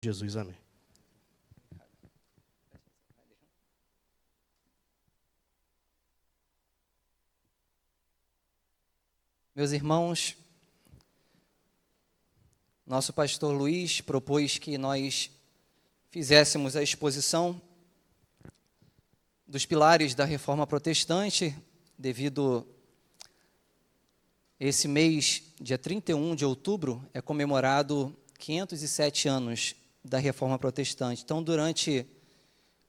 Jesus, amém. Meus irmãos, nosso pastor Luiz propôs que nós fizéssemos a exposição dos pilares da Reforma Protestante, devido esse mês, dia 31 de outubro, é comemorado 507 anos da Reforma Protestante. Então, durante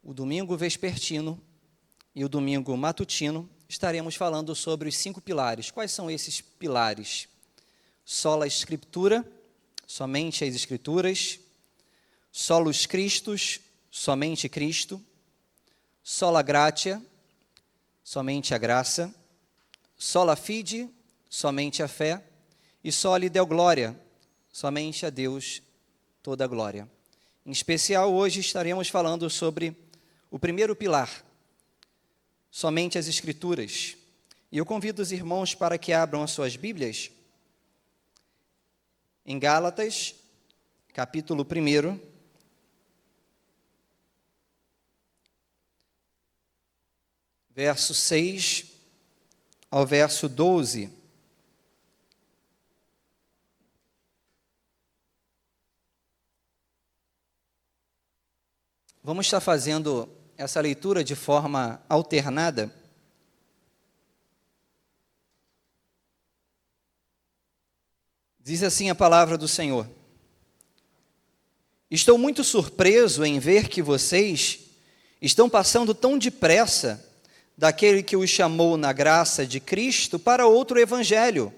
o domingo vespertino e o domingo matutino, estaremos falando sobre os 5 pilares. Quais são esses pilares? Sola Scriptura, somente as Escrituras. Solus Christus, somente Cristo. Sola Gratia, somente a graça. Sola Fide, somente a fé. E Soli Deo Gloria, somente a Deus toda a glória. Em especial, hoje estaremos falando sobre o primeiro pilar, somente as Escrituras. E eu convido os irmãos para que abram as suas Bíblias em Gálatas, capítulo 1, verso 6 ao verso 12. Vamos estar fazendo essa leitura de forma alternada. Diz assim a palavra do Senhor: estou muito surpreso em ver que vocês estão passando tão depressa daquele que os chamou na graça de Cristo para outro evangelho.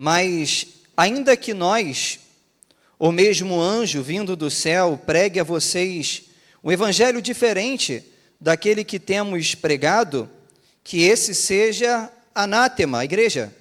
Mas, ainda que nós, ou mesmo anjo vindo do céu, pregue a vocês um evangelho diferente daquele que temos pregado, que esse seja anátema, igreja.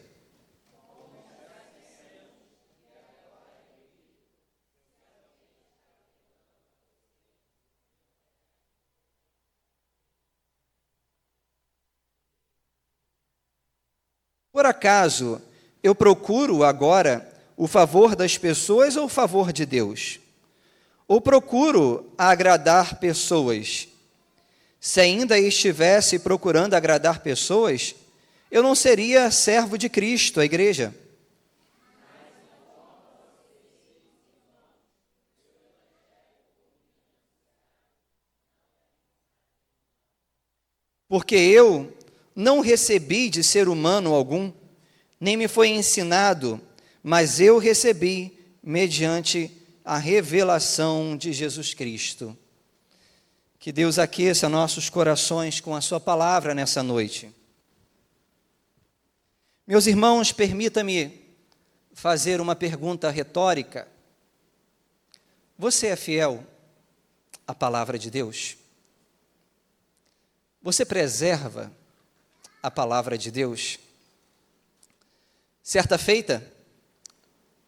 Por acaso, eu procuro agora o favor das pessoas ou o favor de Deus? Ou procuro agradar pessoas? Se ainda estivesse procurando agradar pessoas, eu não seria servo de Cristo, a igreja. Porque eu não recebi de ser humano algum, nem me foi ensinado, mas eu recebi mediante a revelação de Jesus Cristo. Que Deus aqueça nossos corações com a sua palavra nessa noite. Meus irmãos, permita-me fazer uma pergunta retórica. Você é fiel à palavra de Deus? Você preserva a palavra de Deus? Certa feita,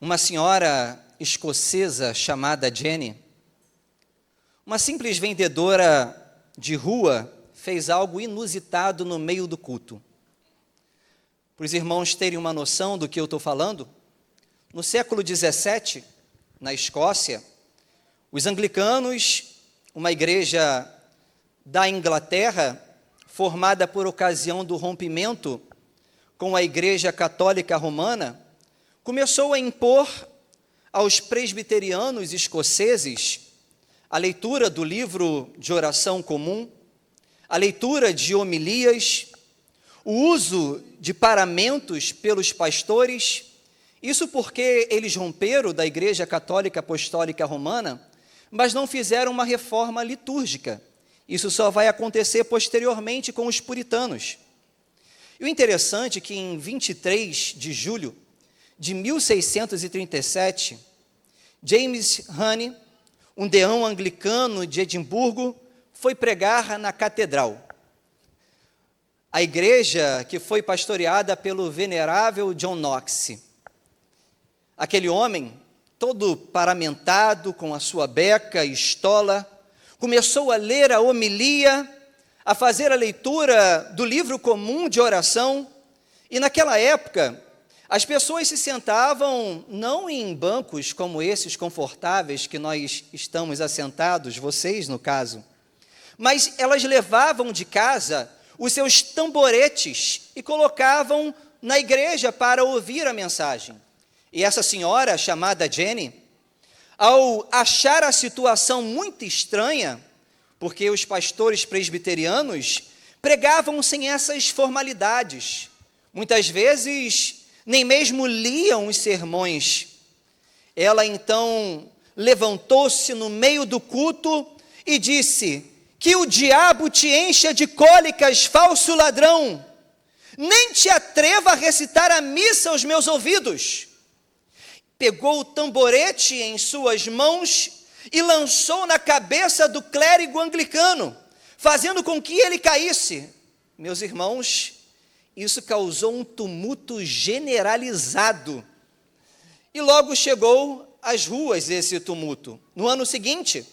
uma senhora escocesa chamada Jenny, uma simples vendedora de rua, fez algo inusitado no meio do culto. Para os irmãos terem uma noção do que eu estou falando, no século XVII, na Escócia, os anglicanos, uma igreja da Inglaterra, formada por ocasião do rompimento com a Igreja Católica Romana, começou a impor aos presbiterianos escoceses a leitura do livro de oração comum, a leitura de homilias, o uso de paramentos pelos pastores, isso porque eles romperam da Igreja Católica Apostólica Romana, mas não fizeram uma reforma litúrgica. Isso só vai acontecer posteriormente com os puritanos. E o interessante é que em 23 de julho de 1637, James Honey, um deão anglicano de Edimburgo, foi pregar na catedral. A igreja que foi pastoreada pelo venerável John Knox. Aquele homem, todo paramentado, com a sua beca e estola, começou a ler a homilia, a fazer a leitura do livro comum de oração, e naquela época, as pessoas se sentavam não em bancos como esses confortáveis que nós estamos assentados, vocês no caso, mas elas levavam de casa os seus tamboretes e colocavam na igreja para ouvir a mensagem. E essa senhora, chamada Jenny, ao achar a situação muito estranha, porque os pastores presbiterianos pregavam sem essas formalidades, muitas vezes nem mesmo liam os sermões. Ela então levantou-se no meio do culto e disse: que o diabo te encha de cólicas, falso ladrão, nem te atreva a recitar a missa aos meus ouvidos. Pegou o tamborete em suas mãos e lançou na cabeça do clérigo anglicano, fazendo com que ele caísse. Meus irmãos, isso causou um tumulto generalizado. E logo chegou às ruas esse tumulto. No ano seguinte,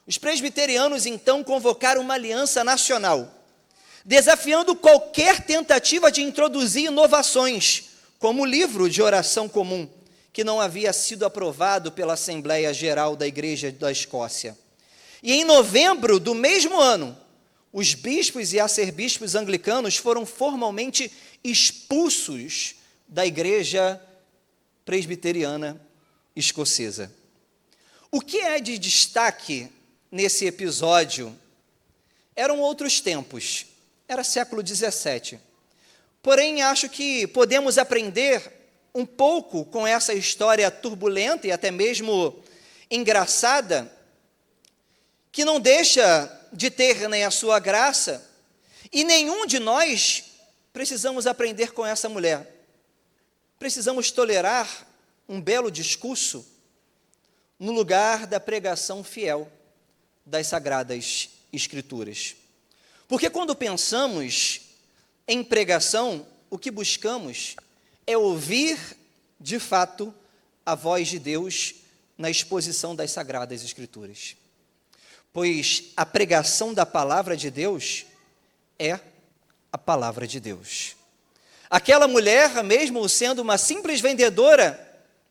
os presbiterianos então convocaram uma aliança nacional, desafiando qualquer tentativa de introduzir inovações, como o livro de oração comum, que não havia sido aprovado pela Assembleia Geral da Igreja da Escócia. E em novembro do mesmo ano, os bispos e arcebispos anglicanos foram formalmente expulsos da Igreja Presbiteriana Escocesa. O que é de destaque nesse episódio? Eram outros tempos, era século XVII. Porém, acho que podemos aprender um pouco com essa história turbulenta e até mesmo engraçada, que não deixa de ter nem a sua graça, e nenhum de nós precisamos aprender com essa mulher. Precisamos tolerar um belo discurso no lugar da pregação fiel das Sagradas Escrituras. Porque quando pensamos em pregação, o que buscamos é ouvir, de fato, a voz de Deus na exposição das Sagradas Escrituras. Pois a pregação da palavra de Deus é a palavra de Deus. Aquela mulher, mesmo sendo uma simples vendedora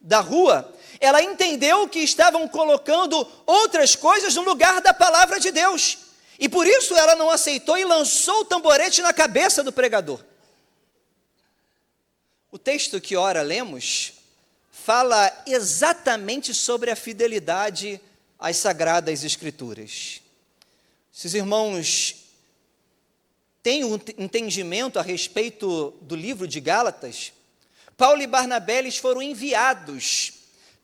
da rua, ela entendeu que estavam colocando outras coisas no lugar da palavra de Deus. E por isso ela não aceitou e lançou o tamborete na cabeça do pregador. O texto que ora lemos fala exatamente sobre a fidelidade às Sagradas Escrituras. Se os irmãos têm um entendimento a respeito do livro de Gálatas, Paulo e Barnabé eles foram enviados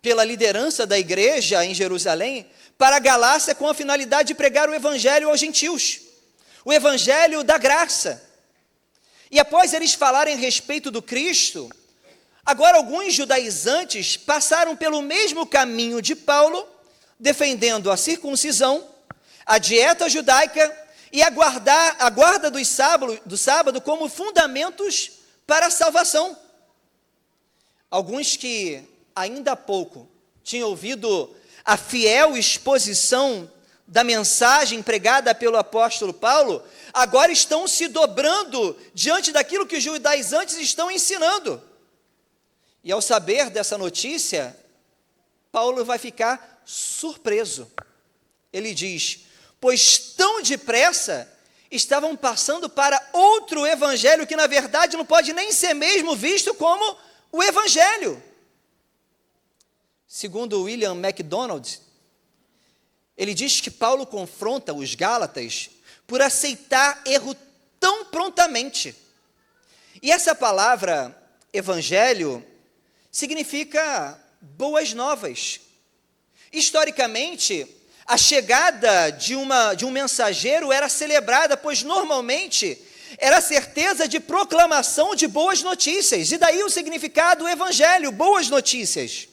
pela liderança da igreja em Jerusalém para a Galácia com a finalidade de pregar o evangelho aos gentios, o evangelho da graça. E após eles falarem a respeito do Cristo, agora alguns judaizantes passaram pelo mesmo caminho de Paulo, defendendo a circuncisão, a dieta judaica e a guarda do sábado como fundamentos para a salvação. Alguns que ainda há pouco tinham ouvido a fiel exposição da mensagem pregada pelo apóstolo Paulo, agora estão se dobrando diante daquilo que os judaizantes estão ensinando. E ao saber dessa notícia, Paulo vai ficar surpreso. Ele diz: pois tão depressa estavam passando para outro evangelho que na verdade não pode nem ser mesmo visto como o evangelho. Segundo William MacDonald, ele diz que Paulo confronta os Gálatas por aceitar erro tão prontamente. E essa palavra evangelho significa boas novas. Historicamente, a chegada de um mensageiro era celebrada, pois normalmente era a certeza de proclamação de boas notícias, e daí o significado do evangelho, boas notícias.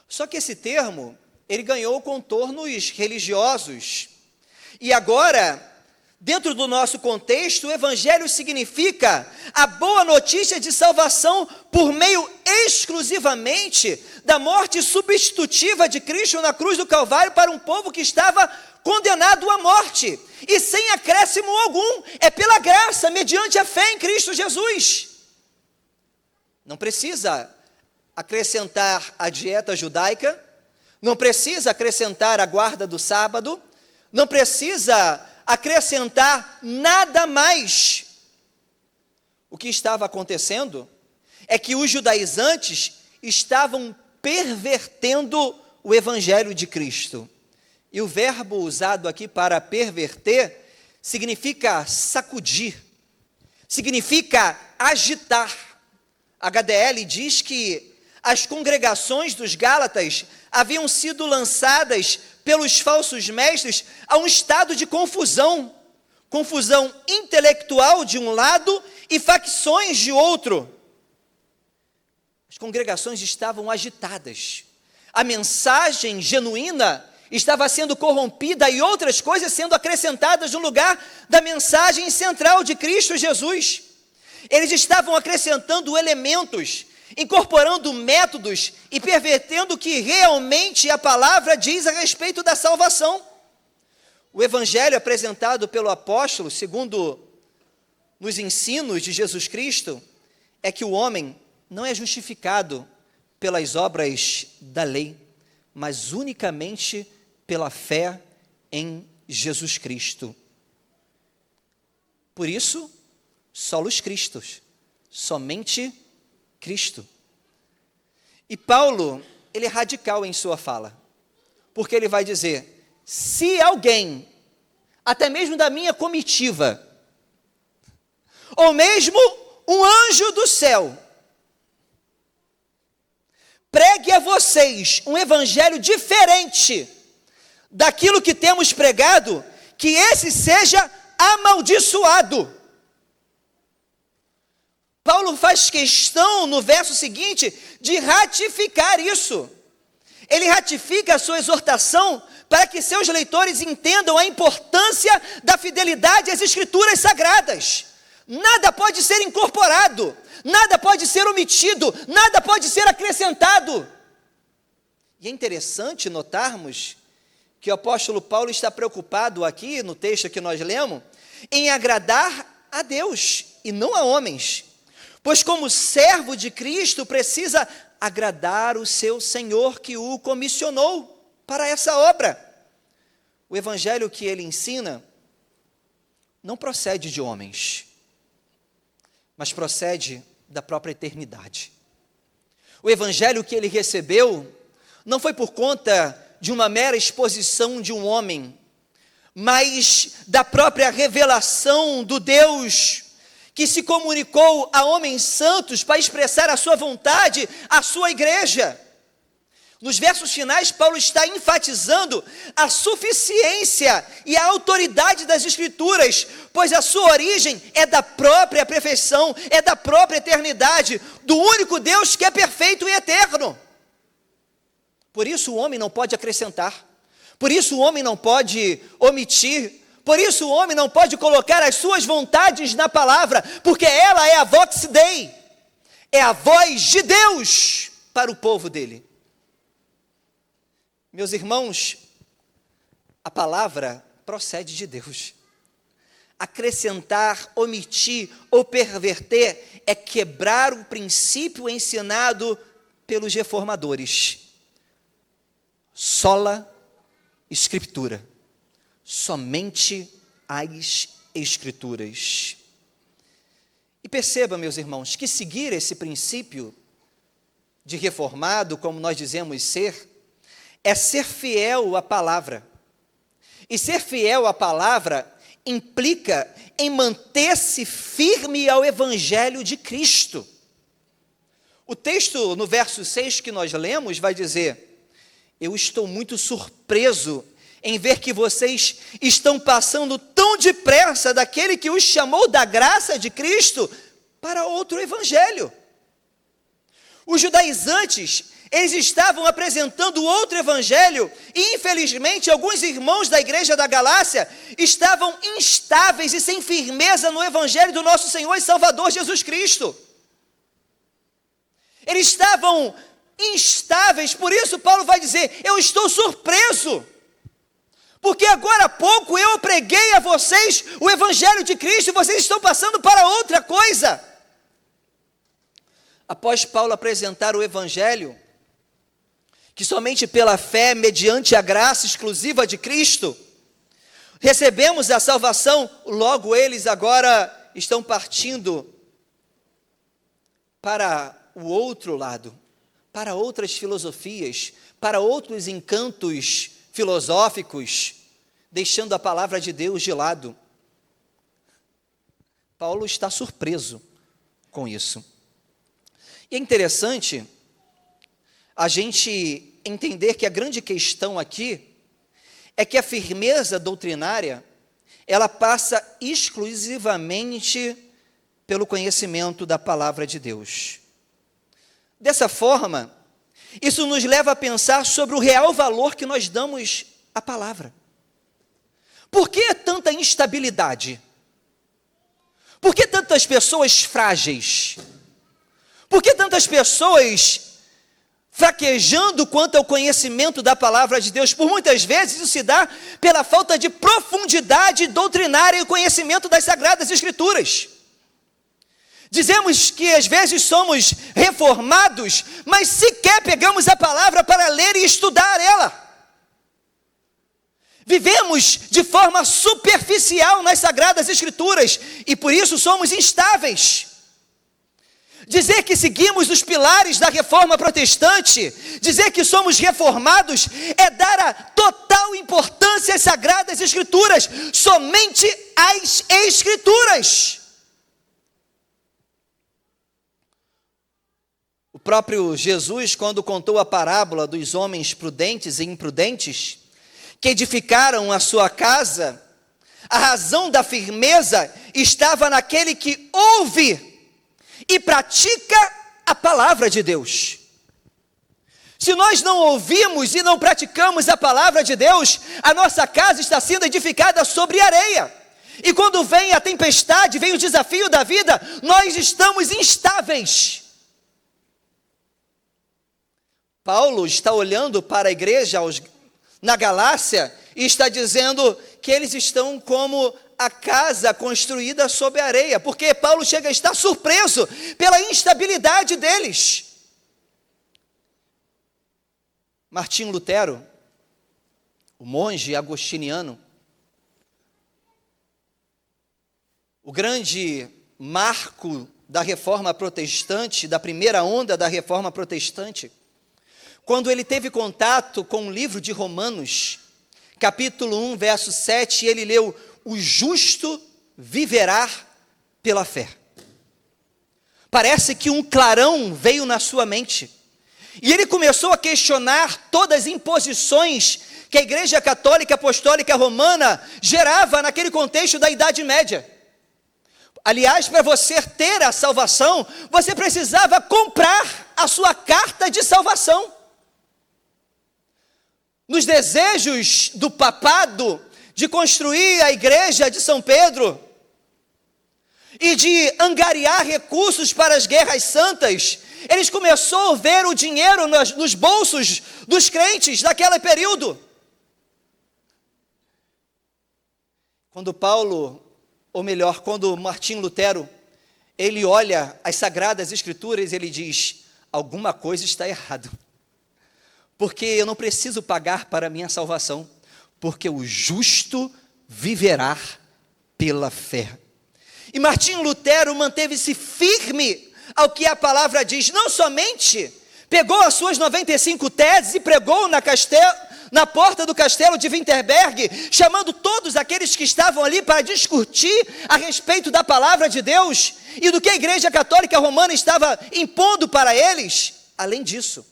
Só que esse termo, ele ganhou contornos religiosos, e agora, dentro do nosso contexto, o evangelho significa a boa notícia de salvação por meio exclusivamente da morte substitutiva de Cristo na cruz do Calvário para um povo que estava condenado à morte, e sem acréscimo algum, é pela graça, mediante a fé em Cristo Jesus. Não precisa acrescentar a dieta judaica, não precisa acrescentar a guarda do sábado, não precisa acrescentar nada mais. O que estava acontecendo é que os judaizantes estavam pervertendo o evangelho de Cristo. E o verbo usado aqui para perverter significa sacudir, significa agitar. HDL diz que as congregações dos Gálatas haviam sido lançadas pelos falsos mestres a um estado de confusão intelectual de um lado e facções de outro. As congregações estavam agitadas, a mensagem genuína estava sendo corrompida e outras coisas sendo acrescentadas no lugar da mensagem central de Cristo Jesus. Eles estavam acrescentando elementos, incorporando métodos e pervertendo o que realmente a palavra diz a respeito da salvação. O evangelho apresentado pelo apóstolo, segundo nos ensinos de Jesus Cristo, é que o homem não é justificado pelas obras da lei, mas unicamente pela fé em Jesus Cristo. Por isso, solos Cristos, somente Cristo. E Paulo, ele é radical em sua fala, porque ele vai dizer: se alguém, até mesmo da minha comitiva, ou mesmo um anjo do céu, pregue a vocês um evangelho diferente daquilo que temos pregado, que esse seja amaldiçoado. Paulo faz questão no verso seguinte de ratificar isso. Ele ratifica a sua exortação para que seus leitores entendam a importância da fidelidade às Escrituras Sagradas. Nada pode ser incorporado, nada pode ser omitido, nada pode ser acrescentado. E é interessante notarmos que o apóstolo Paulo está preocupado aqui, no texto que nós lemos, em agradar a Deus e não a homens. Pois como servo de Cristo precisa agradar o seu Senhor que o comissionou para essa obra. O evangelho que ele ensina não procede de homens, mas procede da própria eternidade. O evangelho que ele recebeu não foi por conta de uma mera exposição de um homem, mas da própria revelação do Deus que se comunicou a homens santos para expressar a sua vontade à sua igreja. Nos versos finais, Paulo está enfatizando a suficiência e a autoridade das Escrituras, pois a sua origem é da própria perfeição, é da própria eternidade, do único Deus que é perfeito e eterno. Por isso o homem não pode acrescentar, por isso o homem não pode omitir, por isso o homem não pode colocar as suas vontades na palavra, porque ela é a vox Dei, é a voz de Deus para o povo dele. Meus irmãos, a palavra procede de Deus. Acrescentar, omitir ou perverter é quebrar o princípio ensinado pelos reformadores. Sola Escritura. Somente as Escrituras. E perceba, meus irmãos, que seguir esse princípio de reformado, como nós dizemos ser, é ser fiel à palavra. E ser fiel à palavra implica em manter-se firme ao Evangelho de Cristo. O texto no verso 6 que nós lemos vai dizer: eu estou muito surpreso em ver que vocês estão passando tão depressa daquele que os chamou da graça de Cristo para outro evangelho. Os judaizantes, eles estavam apresentando outro evangelho e, infelizmente, alguns irmãos da igreja da Galácia estavam instáveis e sem firmeza no evangelho do nosso Senhor e Salvador Jesus Cristo. Eles estavam instáveis, por isso Paulo vai dizer: eu estou surpreso, Porque agora há pouco eu preguei a vocês o Evangelho de Cristo e vocês estão passando para outra coisa. Após Paulo apresentar o Evangelho, que somente pela fé, mediante a graça exclusiva de Cristo, recebemos a salvação, logo eles agora estão partindo para o outro lado, para outras filosofias, para outros encantos filosóficos, deixando a palavra de Deus de lado. Paulo está surpreso com isso. E é interessante a gente entender que a grande questão aqui é que a firmeza doutrinária, ela passa exclusivamente pelo conhecimento da palavra de Deus. Dessa forma, isso nos leva a pensar sobre o real valor que nós damos à palavra. Por que tanta instabilidade? Por que tantas pessoas frágeis? Por que tantas pessoas fraquejando quanto ao conhecimento da palavra de Deus? Por muitas vezes isso se dá pela falta de profundidade doutrinária e conhecimento das Sagradas Escrituras. Dizemos que às vezes somos reformados, mas sequer pegamos a palavra para ler e estudar ela. Vivemos de forma superficial nas Sagradas Escrituras e por isso somos instáveis. Dizer que seguimos os pilares da reforma protestante, dizer que somos reformados, é dar a total importância às Sagradas Escrituras, somente às Escrituras. O próprio Jesus, quando contou a parábola dos homens prudentes e imprudentes, que edificaram a sua casa, a razão da firmeza estava naquele que ouve e pratica a palavra de Deus. Se nós não ouvimos e não praticamos a palavra de Deus, a nossa casa está sendo edificada sobre areia. E quando vem a tempestade, vem o desafio da vida, nós estamos instáveis. Paulo está olhando para a igreja na Galácia e está dizendo que eles estão como a casa construída sobre a areia, porque Paulo chega a estar surpreso pela instabilidade deles. Martinho Lutero, o monge agostiniano, o grande marco da reforma protestante, da primeira onda da reforma protestante, quando ele teve contato com o livro de Romanos, capítulo 1, verso 7, ele leu: o justo viverá pela fé. Parece que um clarão veio na sua mente, e ele começou a questionar todas as imposições que a Igreja Católica Apostólica Romana gerava naquele contexto da Idade Média. Aliás, para você ter a salvação, você precisava comprar a sua carta de salvação. Nos desejos do papado de construir a igreja de São Pedro e de angariar recursos para as guerras santas, eles começaram a ver o dinheiro nos bolsos dos crentes daquele período. Quando Paulo, ou melhor, quando Martinho Lutero, ele olha as Sagradas Escrituras, ele diz: alguma coisa está errada. Porque eu não preciso pagar para a minha salvação, porque o justo viverá pela fé. E Martinho Lutero manteve-se firme ao que a palavra diz, não somente pegou as suas 95 teses e pregou na porta do castelo de Wittenberg, chamando todos aqueles que estavam ali para discutir a respeito da palavra de Deus e do que a Igreja Católica Romana estava impondo para eles. Além disso,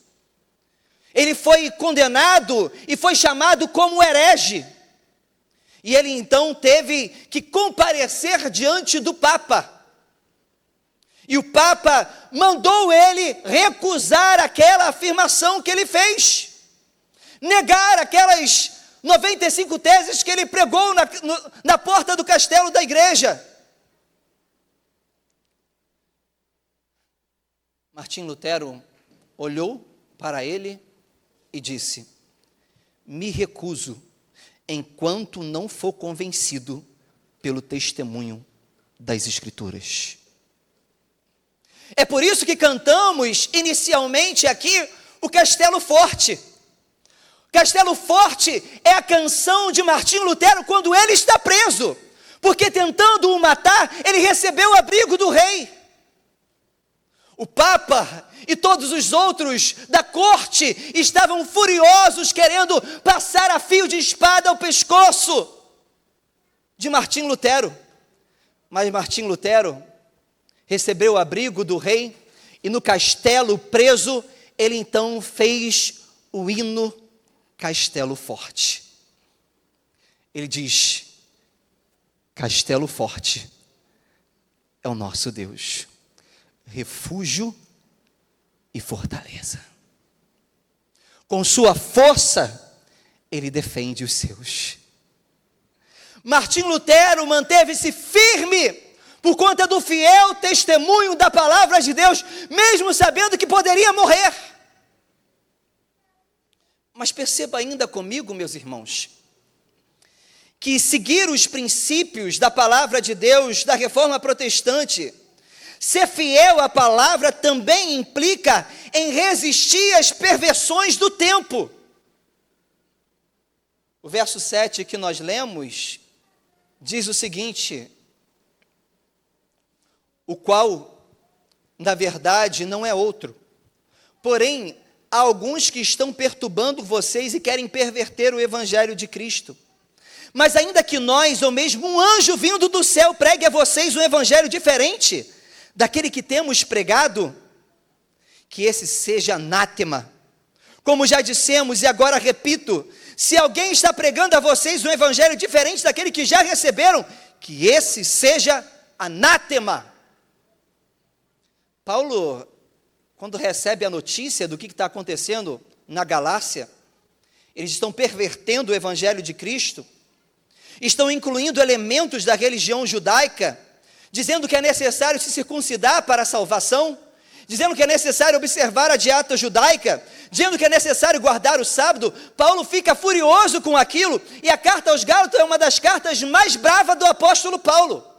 ele foi condenado e foi chamado como herege. E ele então teve que comparecer diante do Papa. E o Papa mandou ele recusar aquela afirmação que ele fez. Negar aquelas 95 teses que ele pregou na porta do castelo da igreja. Martim Lutero olhou para ele e disse: me recuso enquanto não for convencido pelo testemunho das Escrituras. É por isso que cantamos inicialmente aqui o Castelo Forte. Castelo Forte é a canção de Martinho Lutero quando ele está preso, porque tentando o matar, ele recebeu o abrigo do rei. O Papa e todos os outros da corte estavam furiosos, querendo passar a fio de espada ao pescoço de Martinho Lutero. Mas Martinho Lutero recebeu o abrigo do rei, e no castelo preso, ele então fez o hino Castelo Forte. Ele diz: Castelo Forte é o nosso Deus, refúgio e fortaleza. Com sua força, ele defende os seus. Martinho Lutero manteve-se firme por conta do fiel testemunho da palavra de Deus, mesmo sabendo que poderia morrer. Mas perceba ainda comigo, meus irmãos, que seguir os princípios da palavra de Deus, da reforma protestante, ser fiel à palavra também implica em resistir às perversões do tempo. O verso 7 que nós lemos diz o seguinte: o qual, na verdade, não é outro. Porém, há alguns que estão perturbando vocês e querem perverter o evangelho de Cristo. Mas ainda que nós, ou mesmo um anjo vindo do céu, pregue a vocês um evangelho diferente daquele que temos pregado, que esse seja anátema. Como já dissemos e agora repito, se alguém está pregando a vocês um evangelho diferente daquele que já receberam, que esse seja anátema. Paulo, quando recebe a notícia do que está acontecendo na Galácia, eles estão pervertendo o evangelho de Cristo, estão incluindo elementos da religião judaica, dizendo que é necessário se circuncidar para a salvação, dizendo que é necessário observar a dieta judaica, dizendo que é necessário guardar o sábado. Paulo fica furioso com aquilo, e a carta aos Gálatas é uma das cartas mais bravas do apóstolo Paulo.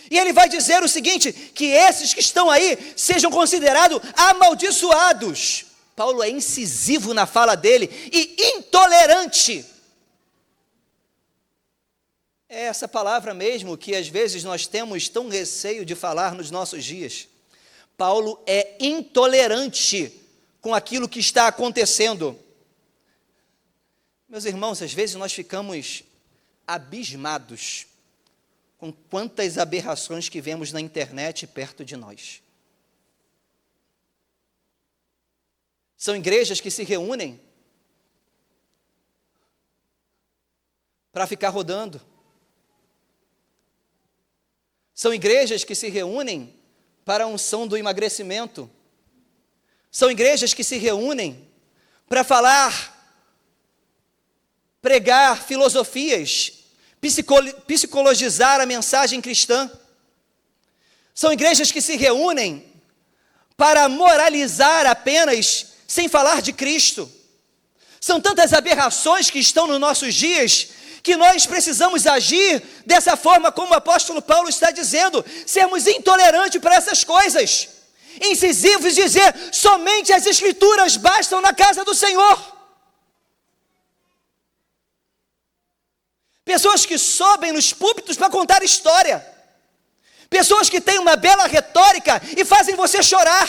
E ele vai dizer o seguinte, que esses que estão aí sejam considerados amaldiçoados. Paulo é incisivo na fala dele e intolerante. É essa palavra mesmo que às vezes nós temos tão receio de falar nos nossos dias. Paulo é intolerante com aquilo que está acontecendo. Meus irmãos, às vezes nós ficamos abismados com quantas aberrações que vemos na internet perto de nós. São igrejas que se reúnem para ficar rodando. São igrejas que se reúnem para a unção do emagrecimento. São igrejas que se reúnem para falar, pregar filosofias, psicologizar a mensagem cristã. São igrejas que se reúnem para moralizar apenas, sem falar de Cristo. São tantas aberrações que estão nos nossos dias, que nós precisamos agir dessa forma como o apóstolo Paulo está dizendo, sermos intolerantes para essas coisas, incisivos, dizer, somente as Escrituras bastam na casa do Senhor. Pessoas que sobem nos púlpitos para contar história, pessoas que têm uma bela retórica e fazem você chorar,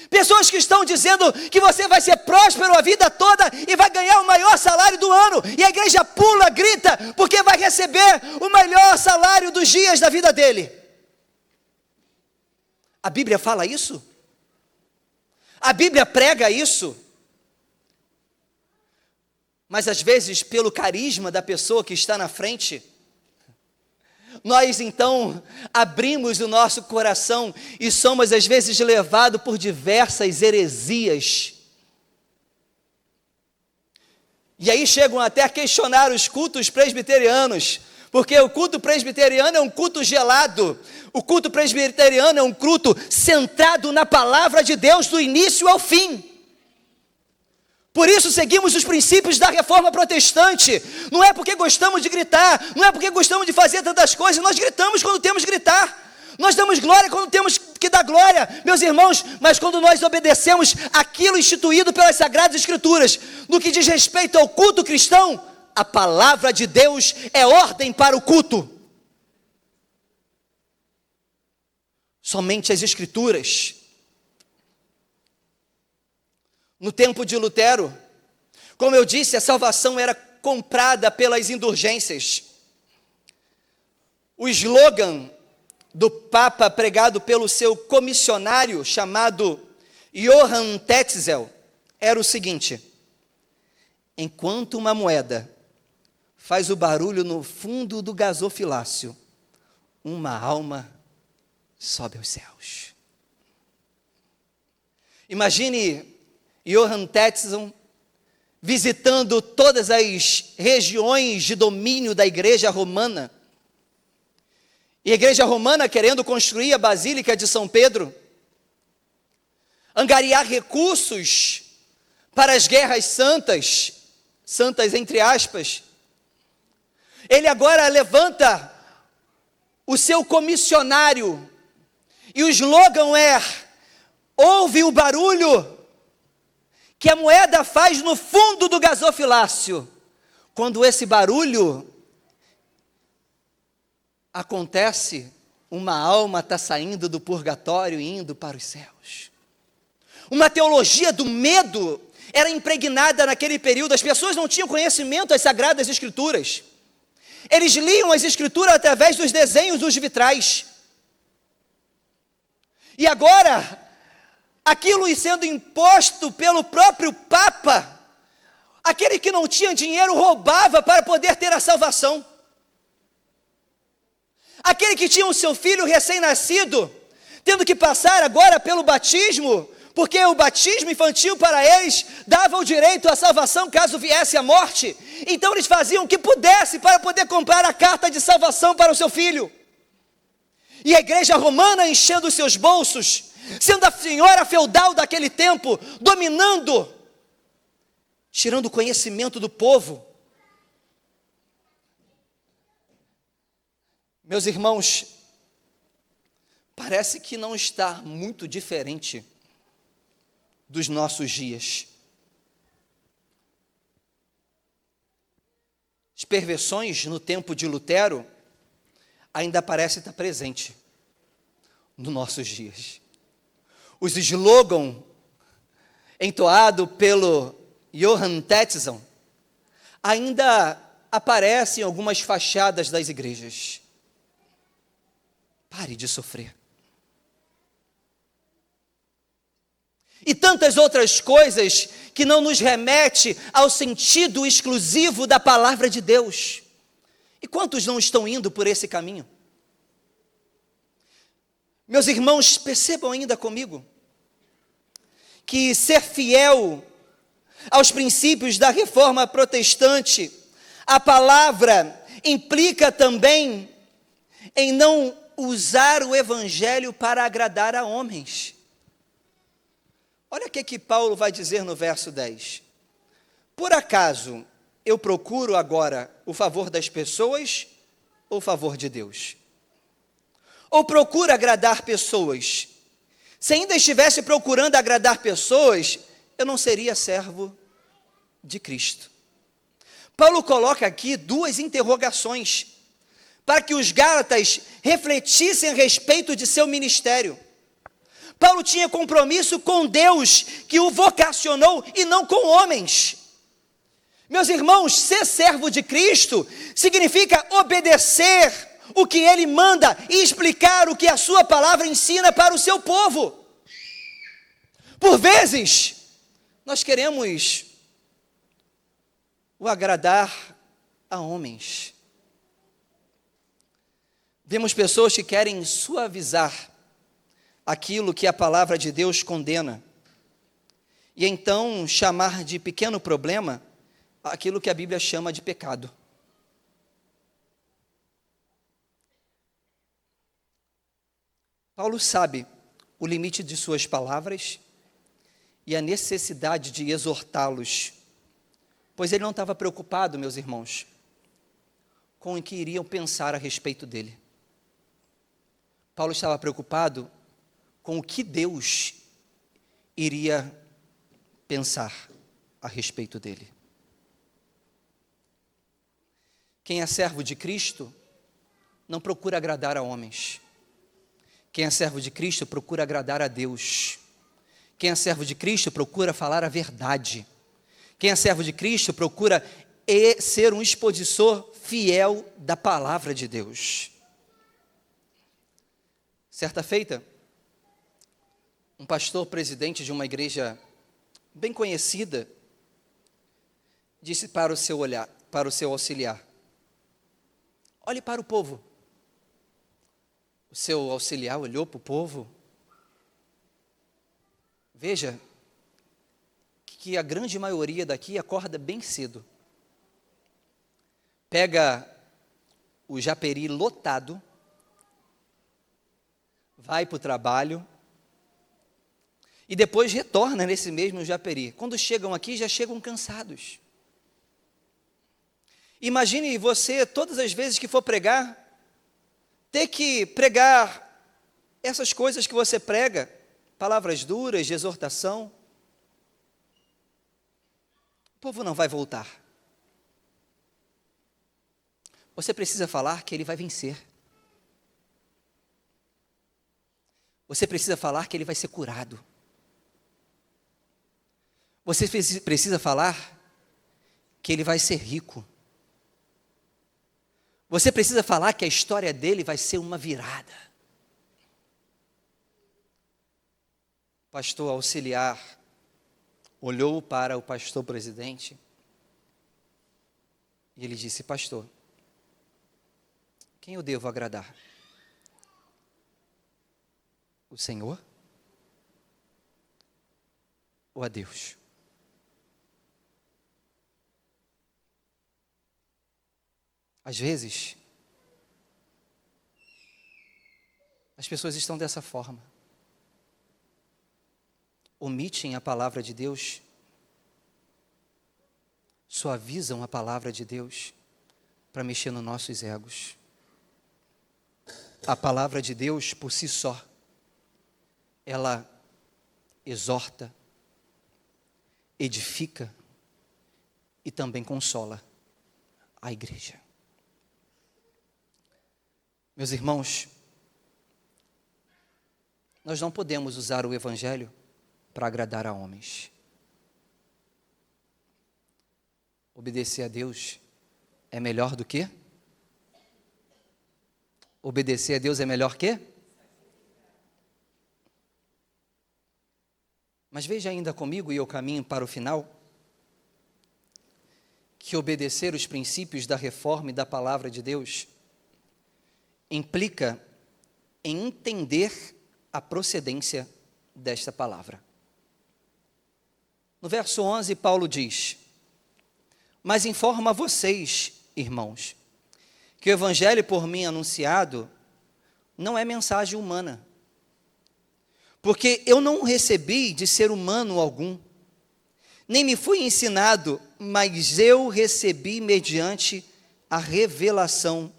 pessoas que estão dizendo que você vai ser próspero a vida toda e vai ganhar o maior salário do ano, e a igreja pula, grita, porque vai receber o melhor salário dos dias da vida dele. A Bíblia fala isso? A Bíblia prega isso? Mas às vezes, pelo carisma da pessoa que está na frente, nós então abrimos o nosso coração e somos às vezes levados por diversas heresias. E aí chegam até a questionar os cultos presbiterianos, porque o culto presbiteriano é um culto gelado, o culto presbiteriano é um culto centrado na palavra de Deus do início ao fim. Por isso seguimos os princípios da reforma protestante. Não é porque gostamos de gritar, não é porque gostamos de fazer tantas coisas, nós gritamos quando temos que gritar. Nós damos glória quando temos que dar glória, meus irmãos, mas quando nós obedecemos aquilo instituído pelas Sagradas Escrituras, no que diz respeito ao culto cristão, a palavra de Deus é ordem para o culto. Somente as Escrituras. No tempo de Lutero, como eu disse, a salvação era comprada pelas indulgências. O slogan do Papa, pregado pelo seu comissionário, chamado Johann Tetzel, era o seguinte: enquanto uma moeda faz o barulho no fundo do gasofilácio, uma alma sobe aos céus. Imagine Johann Tetzel visitando todas as regiões de domínio da Igreja Romana, e a Igreja Romana querendo construir a Basílica de São Pedro, angariar recursos para as guerras santas, santas entre aspas. Ele agora levanta o seu comissionário, e o slogan é: ouve o barulho que a moeda faz no fundo do gasofilácio. Quando esse barulho acontece, uma alma está saindo do purgatório e indo para os céus. Uma teologia do medo era impregnada naquele período. As pessoas não tinham conhecimento das Sagradas Escrituras. Eles liam as Escrituras através dos desenhos dos vitrais. E agora, aquilo sendo imposto pelo próprio Papa, aquele que não tinha dinheiro roubava para poder ter a salvação. Aquele que tinha o seu filho recém-nascido, tendo que passar agora pelo batismo, porque o batismo infantil para eles dava o direito à salvação caso viesse a morte. Então eles faziam o que pudesse para poder comprar a carta de salvação para o seu filho. E a Igreja Romana enchendo os seus bolsos, sendo a senhora feudal daquele tempo, dominando, tirando o conhecimento do povo. Meus irmãos, parece que não está muito diferente dos nossos dias. As perversões no tempo de Lutero ainda parecem estar presentes nos nossos dias. Os slogans entoados pelo Johann Tetzel ainda aparecem em algumas fachadas das igrejas. Pare de sofrer. E tantas outras coisas que não nos remete ao sentido exclusivo da palavra de Deus. E quantos não estão indo por esse caminho? Meus irmãos, percebam ainda comigo que ser fiel aos princípios da reforma protestante, a palavra implica também em não usar o evangelho para agradar a homens. Olha o que Paulo vai dizer no verso 10. Por acaso eu procuro agora o favor das pessoas ou o favor de Deus? Ou procuro agradar pessoas? Se ainda estivesse procurando agradar pessoas, eu não seria servo de Cristo. Paulo coloca aqui duas interrogações para que os gálatas refletissem a respeito de seu ministério. Paulo tinha compromisso com Deus, que o vocacionou, e não com homens. Meus irmãos, ser servo de Cristo significa obedecer o que Ele manda e explicar o que a sua palavra ensina para o seu povo. Por vezes, nós queremos o agradar a homens. Vemos pessoas que querem suavizar aquilo que a palavra de Deus condena, e então chamar de pequeno problema aquilo que a Bíblia chama de pecado. Paulo sabe o limite de suas palavras, e a necessidade de exortá-los, pois ele não estava preocupado, meus irmãos, com o que iriam pensar a respeito dele. Paulo estava preocupado com o que Deus iria pensar a respeito dele. Quem é servo de Cristo não procura agradar a homens. Quem é servo de Cristo procura agradar a Deus. Quem é servo de Cristo procura falar a verdade. Quem é servo de Cristo procura ser um expositor fiel da palavra de Deus. Certa feita, um pastor presidente de uma igreja bem conhecida disse para o seu auxiliar: olhe para o povo. O seu auxiliar olhou para o povo. Veja que a grande maioria daqui acorda bem cedo. Pega o japeri lotado, vai para o trabalho e depois retorna nesse mesmo japeri. Quando chegam aqui, já chegam cansados. Imagine você, todas as vezes que for pregar, ter que pregar essas coisas que você prega, palavras duras, de exortação. O povo não vai voltar. Você precisa falar que ele vai vencer. Você precisa falar que ele vai ser curado. Você precisa falar que ele vai ser rico. Você precisa falar que a história dele vai ser uma virada. O pastor auxiliar olhou para o pastor presidente e ele disse: pastor, quem eu devo agradar? O Senhor ou a Deus? Às vezes, as pessoas estão dessa forma. Omitem a palavra de Deus, suavizam a palavra de Deus para mexer nos nossos egos. A palavra de Deus, por si só, ela exorta, edifica e também consola a igreja. Meus irmãos, nós não podemos usar o Evangelho para agradar a homens. Obedecer a Deus é melhor do que? Obedecer a Deus é melhor que? Mas veja ainda comigo, e eu caminho para o final, que obedecer os princípios da reforma e da palavra de Deus implica em entender a procedência desta palavra. No verso 11, Paulo diz: mas informo a vocês, irmãos, que o evangelho por mim anunciado não é mensagem humana, porque eu não recebi de ser humano algum, nem me fui ensinado, mas eu recebi mediante a revelação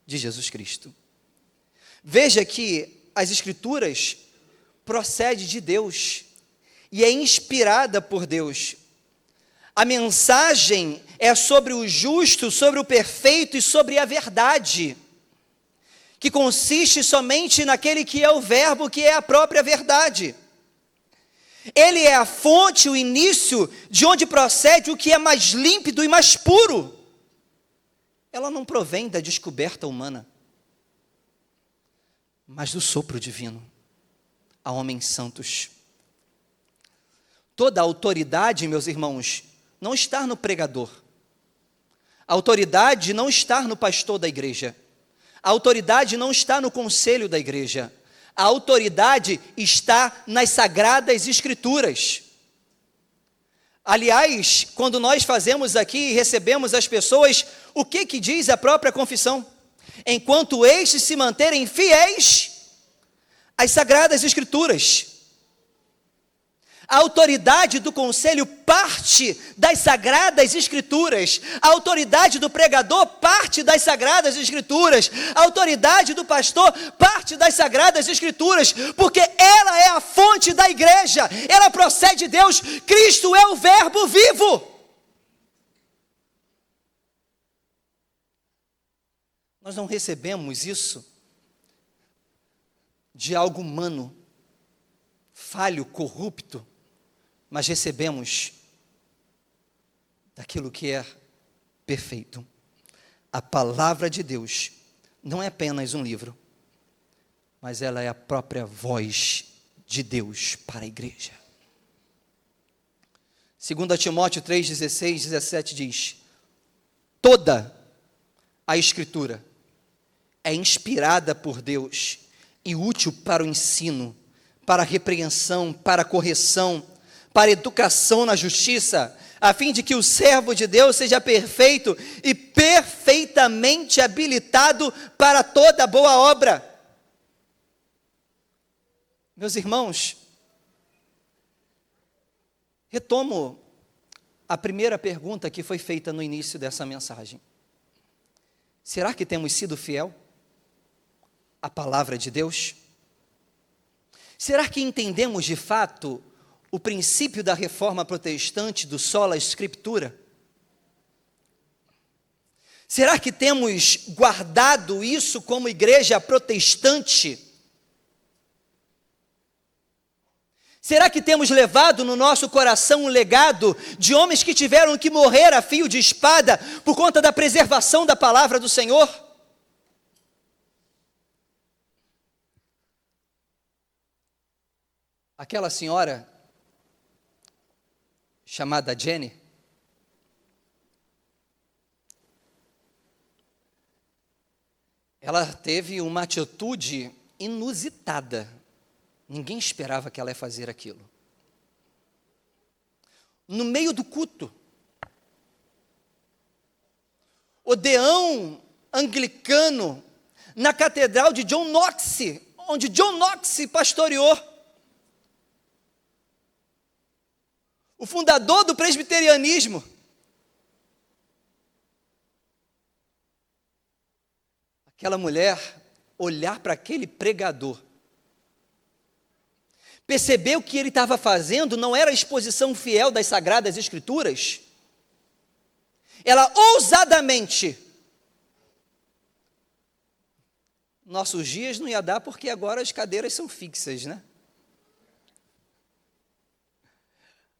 de Jesus Cristo. Veja que as Escrituras procedem de Deus e é inspirada por Deus. A mensagem é sobre o justo, sobre o perfeito e sobre a verdade, que consiste somente naquele que é o verbo, que é a própria verdade. Ele é a fonte, o início, de onde procede o que é mais límpido e mais puro. Ela não provém da descoberta humana, mas do sopro divino, a homens santos. Toda a autoridade, meus irmãos, não está no pregador. A autoridade não está no pastor da igreja. A autoridade não está no conselho da igreja. A autoridade está nas sagradas escrituras. Aliás, quando nós fazemos aqui e recebemos as pessoas, o que diz a própria confissão? Enquanto estes se manterem fiéis às sagradas escrituras. A autoridade do conselho parte das Sagradas Escrituras. A autoridade do pregador parte das Sagradas Escrituras. A autoridade do pastor parte das Sagradas Escrituras, porque ela é a fonte da igreja. Ela procede de Deus. Cristo é o Verbo vivo. Nós não recebemos isso de algo humano, falho, corrupto, mas recebemos daquilo que é perfeito. A palavra de Deus não é apenas um livro, mas ela é a própria voz de Deus para a igreja. 2 Timóteo 3:16, 17 diz: toda a Escritura é inspirada por Deus e útil para o ensino, para a repreensão, para a correção, para a educação na justiça, a fim de que o servo de Deus seja perfeito e perfeitamente habilitado para toda boa obra. Meus irmãos, retomo a primeira pergunta que foi feita no início dessa mensagem. Será que temos sido fiel à palavra de Deus? Será que entendemos de fato o princípio da reforma protestante do sola scriptura? Será que temos guardado isso como igreja protestante? Será que temos levado no nosso coração um legado de homens que tiveram que morrer a fio de espada por conta da preservação da palavra do Senhor? Aquela senhora chamada Jenny, ela teve uma atitude inusitada. Ninguém esperava que ela ia fazer aquilo. No meio do culto, o deão anglicano na catedral de John Knox, onde John Knox pastoreou, o fundador do presbiterianismo, aquela mulher olhar para aquele pregador, percebeu que ele estava fazendo não era a exposição fiel das Sagradas Escrituras. Ela ousadamente, nossos dias não ia dar porque agora as cadeiras são fixas, né?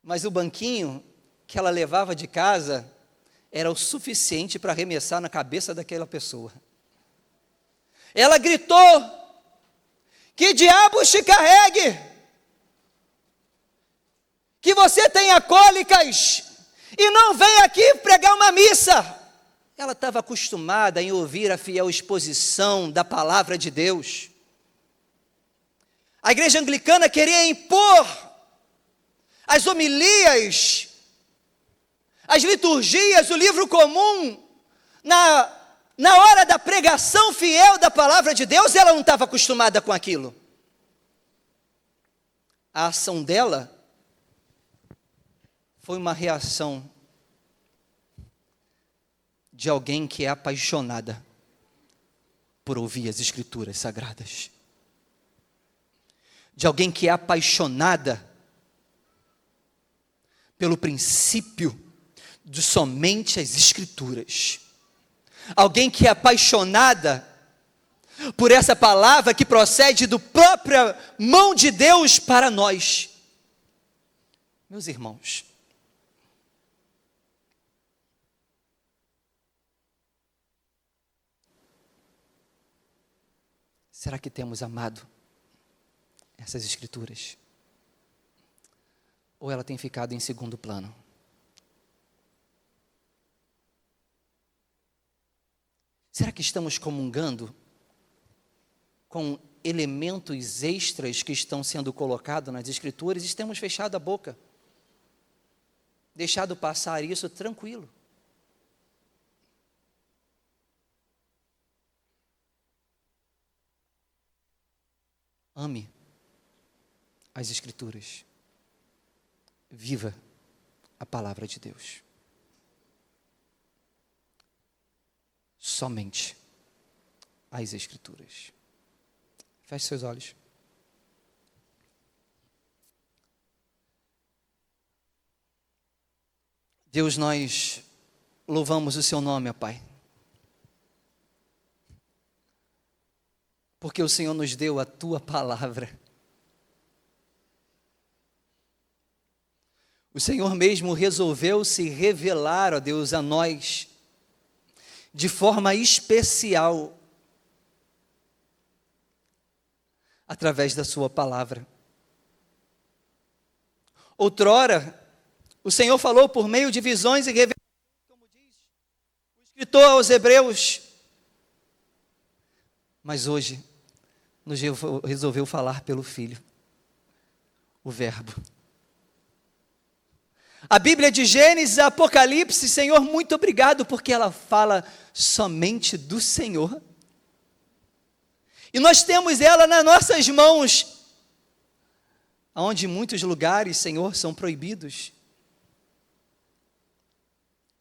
Mas o banquinho que ela levava de casa era o suficiente para arremessar na cabeça daquela pessoa. Ela gritou: que diabos te carregue, que você tenha cólicas e não venha aqui pregar uma missa. Ela estava acostumada em ouvir a fiel exposição da palavra de Deus. A igreja anglicana queria impor as homilias, as liturgias, o livro comum, na hora da pregação fiel da palavra de Deus. Ela não estava acostumada com aquilo. A ação dela foi uma reação de alguém que é apaixonada por ouvir as Escrituras Sagradas, de alguém que é apaixonada pelo princípio de somente as Escrituras, alguém que é apaixonada por essa palavra que procede do própria mão de Deus para nós. Meus irmãos, será que temos amado essas Escrituras? Ou ela tem ficado em segundo plano? Será que estamos comungando com elementos extras que estão sendo colocados nas Escrituras e temos fechado a boca, deixado passar isso tranquilo? Ame as Escrituras. viva a palavra de Deus. Somente as Escrituras. Feche seus olhos. Deus, nós louvamos o seu nome, ó Pai. Porque o Senhor nos deu a tua palavra. O Senhor mesmo resolveu se revelar, ó Deus, a nós, de forma especial, através da sua palavra. Outrora, o Senhor falou por meio de visões e revelações, como diz o escritor aos Hebreus. Mas hoje, nos resolveu falar pelo Filho, o Verbo. A Bíblia de Gênesis, Apocalipse, Senhor, muito obrigado, porque ela fala somente do Senhor. E nós temos ela nas nossas mãos, onde muitos lugares, Senhor, são proibidos.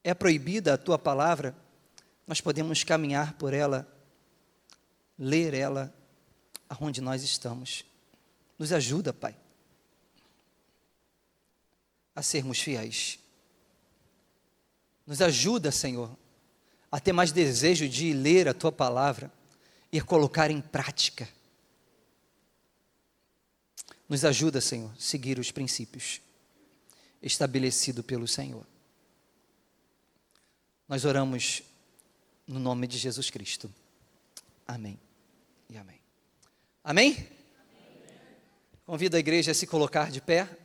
É proibida a tua palavra, nós podemos caminhar por ela, ler ela, aonde nós estamos. Nos ajuda, Pai, a sermos fiéis. Nos ajuda, Senhor, a ter mais desejo de ler a tua palavra e a colocar em prática. Nos ajuda, Senhor, a seguir os princípios estabelecidos pelo Senhor. Nós oramos no nome de Jesus Cristo. Amém e amém. Amém? Convido a igreja a se colocar de pé.